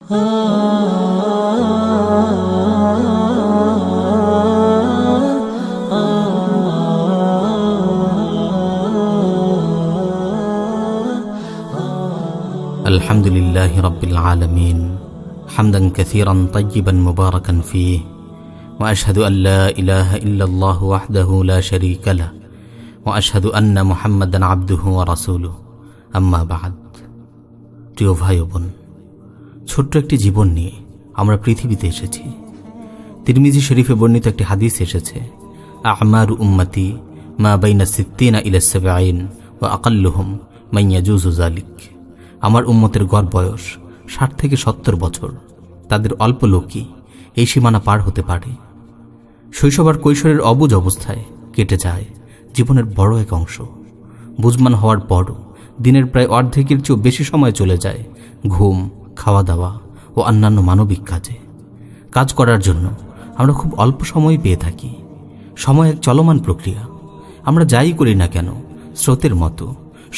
الحمد لله رب العالمين حمدا كثيرا طيبا مباركا فيه وأشهد أن لا إله إلا الله وحده لا شريك له وأشهد أن محمدا عبده ورسوله أما بعد। প্রিয় ভাই ও বোন, ছোট্ট একটি জীবন নিয়ে আমরা পৃথিবীতে এসেছি। তিরমিজি শরীফে বর্ণিত একটি হাদিস এসেছে, আমারু উম্মতি মা বাইনা সিত্তিনা ইলা সাবঈন ওয়া আকাল্লুহুম মান ইয়াজুজু যালিক। আমার উম্মতের গড় বয়স 60 থেকে 70 বছর, তাদের অল্প লোকই এই সীমানা পার হতে পারে। শৈশব আর কৈশোরের অবুঝ অবস্থায় কেটে যায় জীবনের বড় এক অংশ। বুঝমান হওয়ার পরও দিনের প্রায় অর্ধেকের চেয়েও বেশি সময় চলে যায় ঘুম, খাওয়া দাওয়া ও অন্যান্য মানবিক কাজে। কাজ করার জন্য আমরা খুব অল্প সময় পেয়ে থাকি। সময় এক চলমান প্রক্রিয়া। আমরা যাই করি না কেন স্রোতের মতো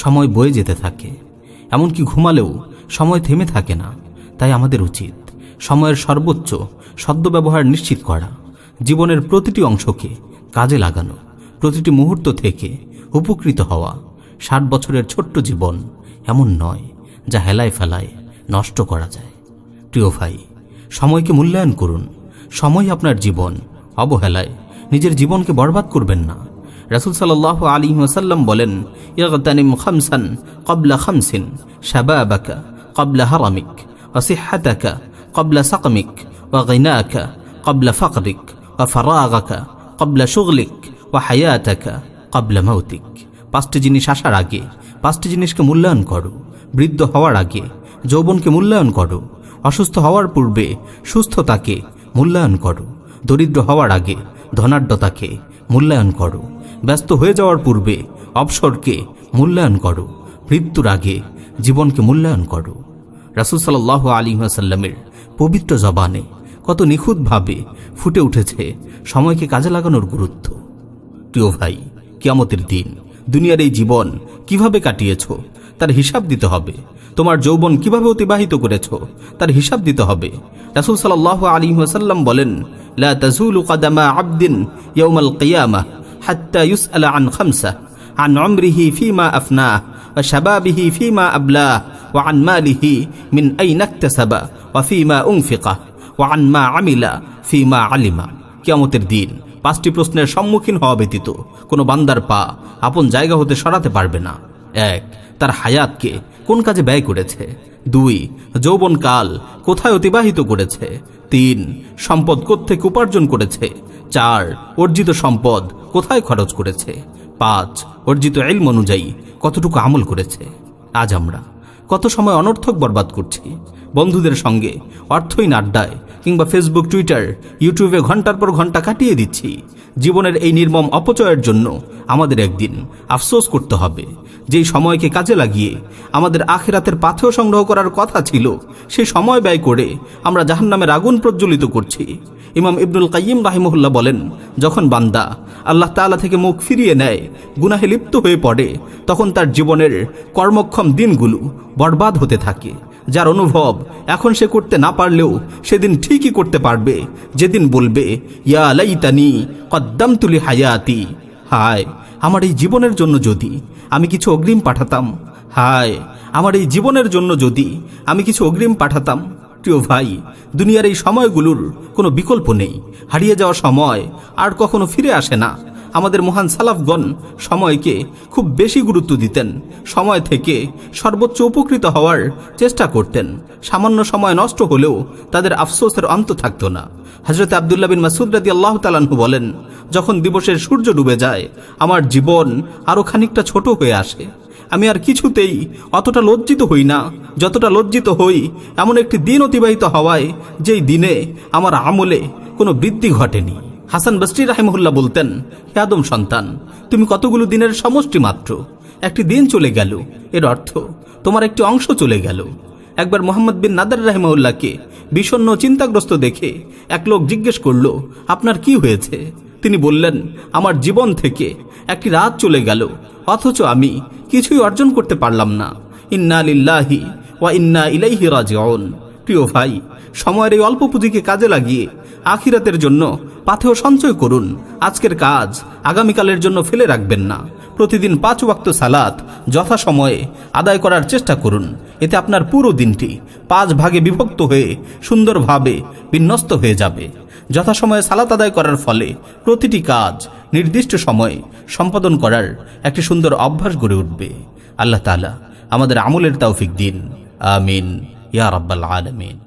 সময় বয়ে যেতে থাকে। এমনকি ঘুমালেও সময় থেমে থাকে না। তাই আমাদের উচিত সময়ের সর্বোচ্চ সদ্ব্যবহার নিশ্চিত করা, জীবনের প্রতিটি অংশকে কাজে লাগানো, প্রতিটি মুহূর্ত থেকে উপকৃত হওয়া। 60 বছরের ছোট্ট জীবন এমন নয় যা হেলায় ফেলায় নষ্ট করা যায়। প্রিয় ভাই, সময়কে মূল্যায়ন করুন। সময় আপনার জীবন, অবহেলায় নিজের জীবনকে বরবাদ করবেন না। রাসূল সাল্লাল্লাহু আলাইহি ওয়াসাল্লাম বলেন, ইগতানিম খামসান ক্বাবলা খামসিন, শাবাবাকা ক্বাবলা হারামিক, ওয়া সিহহাতাকা ক্বাবলা সাকমিক, ওয়া গিনাকা ক্বাবলা ফাকরিক, ওয়া ফারাগাকা ক্বাবলা শুগলিক, ওয়া হায়াতাকা ক্বাবলা মাউতিক। 5টি জিনিস আসার আগে 5টি জিনিসকে মূল্যায়ন করো। বৃদ্ধ হওয়ার আগে যৌবনকে মূল্যায়ন করো। অসুস্থ হওয়ার পূর্বে সুস্থতাকে মূল্যায়ন করো। দরিদ্র হওয়ার আগে ধনাঢ্যতাকে মূল্যায়ন করো। ব্যস্ত হয়ে যাওয়ার পূর্বে অবসরকে মূল্যায়ন করো। মৃত্যুর আগে জীবনকে মূল্যায়ন করো। রাসূল সাল্লাল্লাহু আলাইহি ওয়াসাল্লামের পবিত্র জবানে কত নিখুঁতভাবে ফুটে উঠেছে সময়কে কাজে লাগানোর গুরুত্ব। প্রিয় ভাই, কিয়ামতের দিন দুনিয়ার এই জীবন কিভাবে কাটিয়েছো তার হিসাব দিতে হবে। তোমার যৌবন কিভাবে অতিবাহিত করেছো তার হিসাব দিতে হবে। রাসূল সাল্লাল্লাহু আলাইহি ওয়াসাল্লাম বলেন, লা তাজুলু কদামা আবদিন ইয়াউমাল কিয়ামাহ হাত্তা ইউসআলা আন খামসা, আন উমরিহি ফীমা আফনাহ, ওয়া শাবাবিহি ফীমা আবলাহ, ওয়া আন মালিহি মিন আইনা ইকতাসাবা, ওয়া ফীমা উনফিকা, ওয়া আন মা আমিলা ফীমা আলিমা। কিয়ামতের দিন 5টি প্রশ্নের সম্মুখীন হওয়া ব্যতীত কোনো বান্দার পা আপন জায়গা হতে সরাতে পারবে না। 1, তার হায়াতকে কোন কাজে ব্যয় করেছে। 2, যৌবনকাল কোথায় অতিবাহিত করেছে। 3, সম্পদ কোত্থেকে উপার্জন করেছে। 4, অর্জিত সম্পদ কোথায় খরচ করেছে। 5, অর্জিত ইলম অনুযায়ী কতটুকু আমল করেছে। আজ আমরা কত সময় অনর্থক বরবাদ করছি। বন্ধুদের সঙ্গে অর্থহীন আড্ডায় কিংবা ফেসবুক, টুইটার, ইউটিউবে ঘন্টার পর ঘন্টা কাটিয়ে দিচ্ছি। জীবনের এই নির্মম অপচয়ের জন্য আমাদের একদিন আফসোস করতে হবে। যেই সময়কে কাজে লাগিয়ে আমাদের আখিরাতের পাথেয় সংগ্রহ করার কথা ছিল, সেই সময় ব্যয় করে আমরা জাহান্নামের আগুন প্রজ্বলিত করছি। ইমাম ইবনুল কাইয়িম রাহিমাহুল্লাহ বলেন, যখন বান্দা আল্লাহ তাআলা থেকে মুখ ফিরিয়ে নেয়, গুনাহে লিপ্ত হয়ে পড়ে, তখন তার জীবনের কর্মক্ষম দিনগুলো বরবাদ হতে থাকে। যার অনুভব এখন সে করতে না পারলেও সেদিন ঠিকই করতে পারবে, যেদিন বলবে, ইয়া লাইতানি কদ্দামতু লি হায়াতি। হায়, আমার এই জীবনের জন্য যদি আমি কিছু অগ্রিম পাঠাতাম। হায়, আমার এই জীবনের জন্য যদি আমি কিছু অগ্রিম পাঠাতাম। প্রিয় ভাই, দুনিয়ার এই সময়গুলোর কোনো বিকল্প নেই। হারিয়ে যাওয়া সময় আর কখনো ফিরে আসে না। আমাদের মহান সালাফগণ সময়কে খুব বেশি গুরুত্ব দিতেন। সময় থেকে সর্বোচ্চ উপকৃত হওয়ার চেষ্টা করতেন। সামান্য সময় নষ্ট হলেও তাদের আফসোসের অন্ত থাকত না। হযরত আব্দুল্লাহ বিন মাসউদ রাদিয়াল্লাহু তাআলা আনহু বলেন, যখন দিবসের সূর্য ডুবে যায়, আমার জীবন আরো খানিকটা ছোট হয়ে আসে। আমি আর কিছুতেই অতটা লজ্জিত হই না যতটা লজ্জিত হই এমন একটি দিন অতিবাহিত হওয়ায়, যেই দিনে আমার আমলে কোনো বৃদ্ধি ঘটেনি। হাসান বসরি রাহিমাহুল্লাহ বলতেন, হে আদম সন্তান, তুমি কতগুলো দিনের সমষ্টি মাত্র। একটি দিন চলে গেল, এর অর্থ তোমার একটি অংশ চলে গেল। একবার মুহাম্মদ বিন নাদার রাহিমাহুল্লাহকে বিষণ্ণ চিন্তাগ্রস্ত দেখে এক লোক জিজ্ঞেস করল, আপনার কি হয়েছে? তিনি বললেন, আমার জীবন থেকে একটি রাত চলে গেল, অথচ আমি কিছুই অর্জন করতে পারলাম না। ইন্না লিল্লাহি ওয়া ইন্না ইলাইহি রাজিউন। প্রিয় ভাই, সময়ের এই অল্প পুঁজিকে কাজে লাগিয়ে আখিরাতের জন্য পাথেয় সঞ্চয় করুন। আজকের কাজ আগামীকালের জন্য ফেলে রাখবেন না। প্রতিদিন 5 ওয়াক্ত সালাত যথাসময়ে আদায় করার চেষ্টা করুন। এতে আপনার পুরো দিনটি 5 ভাগে বিভক্ত হয়ে সুন্দরভাবে বিন্যস্ত হয়ে যাবে। যথাসময়ে সালাত আদায় করার ফলে প্রতিটি কাজ নির্দিষ্ট সময়ে সম্পাদন করার একটি সুন্দর অভ্যাস গড়ে উঠবে। আল্লাহ তাআলা আমাদের আমলের তৌফিক দিন। আমিন ইয়া রাব্বাল আলামিন।